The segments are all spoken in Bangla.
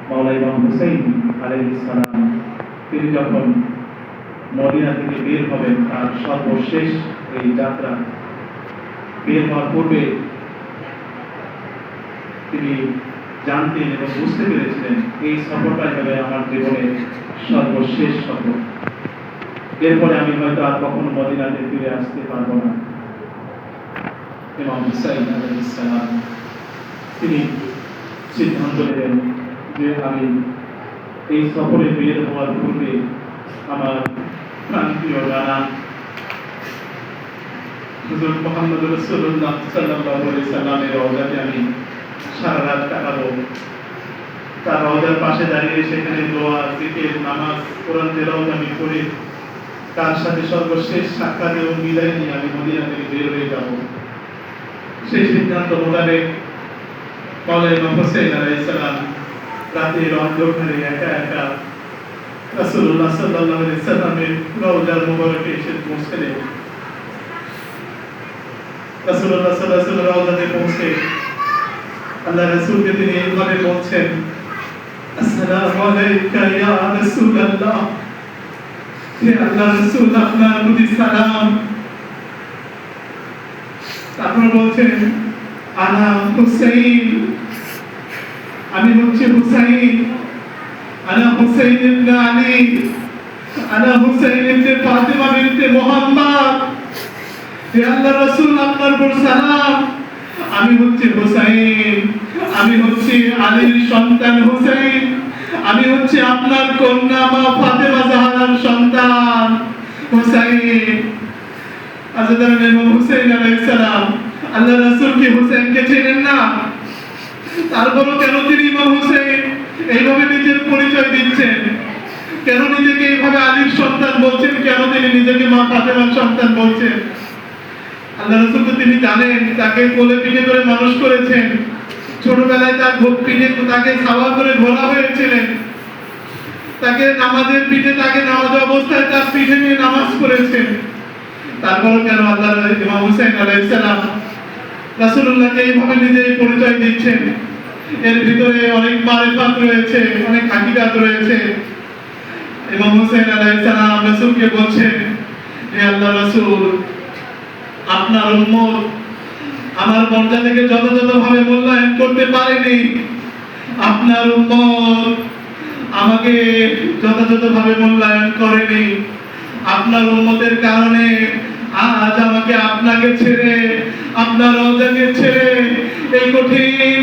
মাওলা ইমাম হুসাইন আলাইহিস সালাম তিনি যখন মদিনা থেকে বের হবেন তার সর্বশেষ এই যাত্রা বের হওয়ার পূর্বে তিনি জানতেন এবং বুঝতে পেরেছিলেন এই সফরটাই হবে আমার জীবনের সর্বশেষ সফর। এরপরে আমি হয়তো আর কখনো মদিনাতে ফিরে আসতে পারবো না। ইমাম হুসাইন আলাইহিস সালাম তিনি সিদ্ধান্ত নেবেন যে আমি এই সফরে বের হওয়ার পূর্বে আমার প্রান্তীয় নানা হুজুর মুহাম্মদ রাসূলুল্লাহ সাল্লাল্লাহু আলাইহি সাল্লামের রওজাতে আমি সারা রাত কাটাবো। তার রওজার পাশে দাঁড়িয়ে সেখানে দোয়া, জিকির, নামাজ, কোরআন তেলাওয়াত আমি করে তার সাথে সর্বশেষ সাক্ষাৎ এবং বিদায় নিয়ে আমি মদিনা থেকে বের হয়ে যাব। সেই সিদ্ধান্ত মোতাবেক মাওলা ইমাম হুসাইন আলাইহিস সালাম রাতের অন্ধকারে একা একা রাসূলুল্লাহ সাল্লাল্লাহু আলাইহি সাল্লামের রওজার মুবারকে এসে পৌঁছলেন। রাসূলুল্লাহ সাল্লাল্লাহু আলাইহি সাল্লাম রওজাতে পৌঁছে আল্লাহ রাসূলকে তিনি এইভাবে বলছেন, আসসালামু আলাইকা ইয়া রাসূলুল্লাহ, হে আল্লাহ রাসূল আপনার প্রতি সালাম। তারপর বলছেন, আনা হুসাইন, আমি হচ্ছি হুসাইন, আনা হুসাইন ইবনে আলী, আনা হুসাইন ইবনে ফাতিমা বিনতে মুহাম্মদ, হে আল্লাহ রাসূল আপনার উপর সালাম। আমি হচ্ছি হুসাইন, আমি হচ্ছি আলীর সন্তান হুসাইন, আমি হচ্ছি আপনার কন্যা মা ফাতেমা জাহরার সন্তান হুসাইন। হযরত ইমাম হুসাইন আলাইহিস সালাম আল্লাহ রাসূল কি হুসাইনকে চেনেন না? তারপরও কেন তিনি ইমাম হুসাইন এইভাবে নিজের পরিচয় দিচ্ছেন? কেন নিজেকে এইভাবে আলীর সন্তান বলছেন? কেন তিনি নিজেকে মা ফাতেমার সন্তান বলছেন? আল্লাহ রাসূল তো তিনি জানেন, তাকে কোলে পিঠে করে মানুষ করেছেন, ছোটবেলায় তার পিঠে তাকে ছাওয়া করে ঘোরা হয়েছিলেন, তাকে নামাজের পিঠে তাকে নামাজ অবস্থায় তার পিঠে নিয়ে নামাজ পড়েছেন। তারপরও কেন আল্লাহ ইমাম হুসাইন আলাইহিস সালাম রাসূলুল্লাহকে এইভাবে নিজেই পরিচয় দিচ্ছেন? এর ভিতরে অনেক মারিফাত রয়েছে, অনেক হাকিকাত রয়েছে। ইমাম হুসাইন আলাইহিস সালাম রাসূলকে বলছেন, হে আল্লাহ রাসূল, আপনার উম্মত আমার মর্যাদাকে যথাযথভাবে মূল্যায়ন করতে পারেনি। আপনার উম্মত আমাকে যথাযথভাবে মূল্যায়ন করেনি। আপনার উম্মতের কারণে আজ আমাকে আপনাকে ছেড়ে, আপনার রওজাকে ছেড়ে এই কঠিন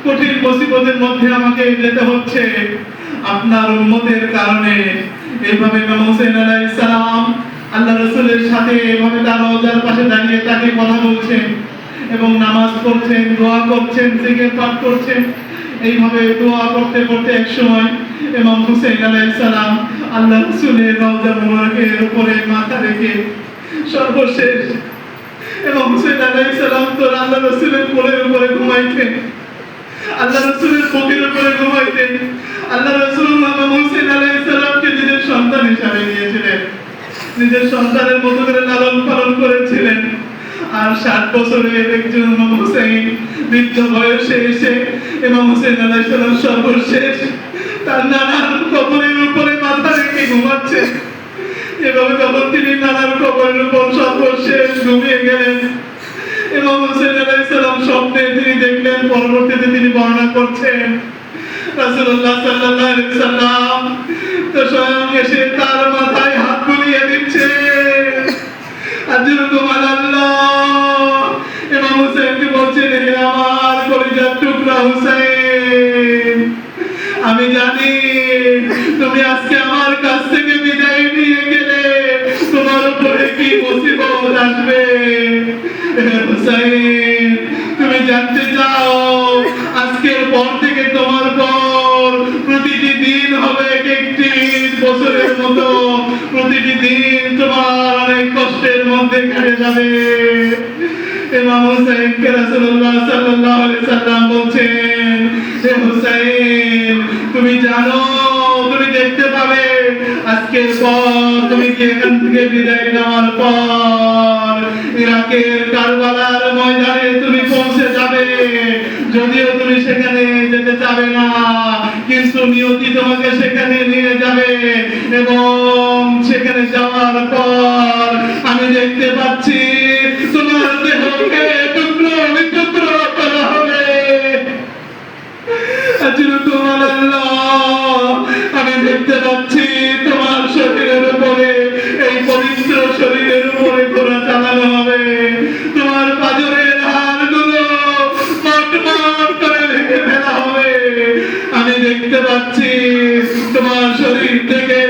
কঠিন মুসিবতের মধ্যে আমাকে যেতে হচ্ছে। আপনার উম্মতের কারণে। এইভাবে ইমাম হুসাইন আলাইহিস সালাম আল্লাহ রাসূলের সাথে এভাবে তার রওজার পাশে দাঁড়িয়ে তাকে কথা বলছেন এবং নামাজ পড়ছেন, দোয়া করছেন, জিকির পাঠ করছেন। এইভাবে দোয়া করতে করতে এক সময় ইমাম হুসাইন আলাইহিস সালাম আল্লাহ রাসূলের রওজা মুবারকের উপরে মাথা রেখে সর্বশেষ ইমাম হুসাইন আলাইহিস সালাম তো আল্লাহ রাসূলের কোলের উপরে ঘুমাইতেন, আল্লাহ রাসূলের বুকের উপরে ঘুমাইতেন। আল্লাহ রাসূল ইমাম হুসাইন আলাইহিস সালামকে নিজের সন্তান হিসেবে নিয়েছিলেন, নিজের সন্তানের মতো করে লালন পালন করেছিলেন। আর 60 বছরের একজন ইমাম হুসাইন বৃদ্ধ বয়সে এসে ইমাম হুসাইন আলাইহিস সালাম সর্বশেষ তার নানার কবরের উপরে মাথা রেখে ঘুমাচ্ছেন। এভাবে যখন তিনি নানার কবরের উপর সর্বশেষ ঘুমিয়ে গেলেন, ইমাম হুসাইন আলাইহিস সালাম স্বপ্নে তিনি দেখলেন, পরবর্তীতে তিনি বর্ণনা করছেন, রাসূলুল্লাহ সাল্লাল্লাহু আলাইহি সাল্লাম তো স্বয়ং এসে তার মাথায় হাত বুলিয়ে দিচ্ছে। আজরুকুম আল্লাহ। ইমাম হুসাইনকে বলছেন, হে আমার কলিজার টুকরা হুসাইন, আমি জানি তুমি আজকে আমার কাছ থেকে বিদায় নিয়ে গেলে তোমার উপরে কি মুসিবত আসবে। হুসাইন, তুমি জানতে চাও আজকের পর থেকে তোমার পর প্রতিটি দিন হবে একটি বছরের মতো, প্রতিটি দিন তোমার অনেক কষ্টের মধ্যে কেটে যাবে। ইমাম হুসাইনকে রাসূলুল্লাহ সাল্লাল্লাহু আলাইহি সাল্লাম বলছেন, হে হুসাইন, তুমি জানো, তুমি দেখতে পাবে আজকের পর তুমি এখান থেকে বিদায় নেওয়ার পর ইরাকের কারবালার ময়দানে তুমি পৌঁছে যাবে। যদিও তুমি সেখানে যেতে চাবে না, কিন্তু নিয়তি তোমাকে সেখানে নিয়ে যাবে এবং সেখানে যাওয়ার পর আমি দেখতে পাচ্ছি তোমার দেহকে টুকরো বিটুকরো করা হবে। তোমার আল্লাহ, আমি দেখতে পাচ্ছি তোমার শরীরের উপরে, এই পবিত্র শরীরের উপরে ঘোড়া চালানো হবে। তোমার পাঁজরের হাড়গুলো মটমট করে ভেঙে ফেলা হবে। আমি দেখতে পাচ্ছি তোমার শরীর থেকে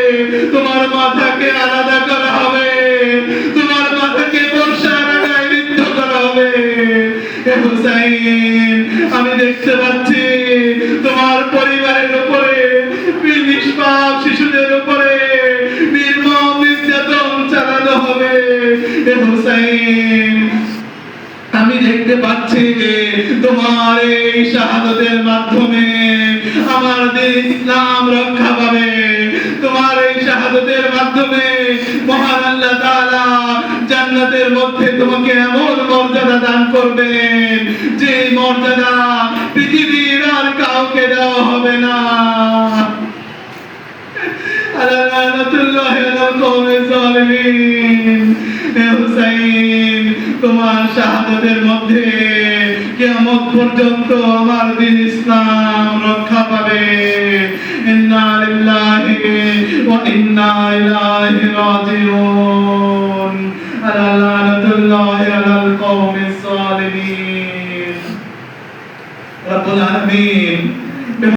তোমার মাথাকে আলাদা করা হবে, তোমার মাথাকে বর্ষার আগায় বিদ্ধ করা হবে। হে হুসাইন, আমি দেখতে পাচ্ছি তোমার পরিবারের উপরে, নিষ্পাপ শিশুদের উপরে নির্মম নির্যাতন চালানো হবে। হে হুসাইন, আমি দেখতে পাচ্ছি তোমার এই শাহাদাতের মাধ্যমে আমার দিন ইসলাম রক্ষা পাবে। তোমার এই শাহাদাতের মাধ্যমে মহান আল্লাহ তাআলা জান্নাতের মধ্যে তোমাকে এমন মর্যাদা দান করবেন যে মর্যাদা পৃথিবীর আর কাউকে দেওয়া হবে না। তোমার শাহাদাতের মধ্যে কিয়ামত পর্যন্ত আমার দিন ইসলাম রক্ষা পাবে। ইন্না লিল্লাহি ওয়া ইন্না ইলাইহি রাজিউন।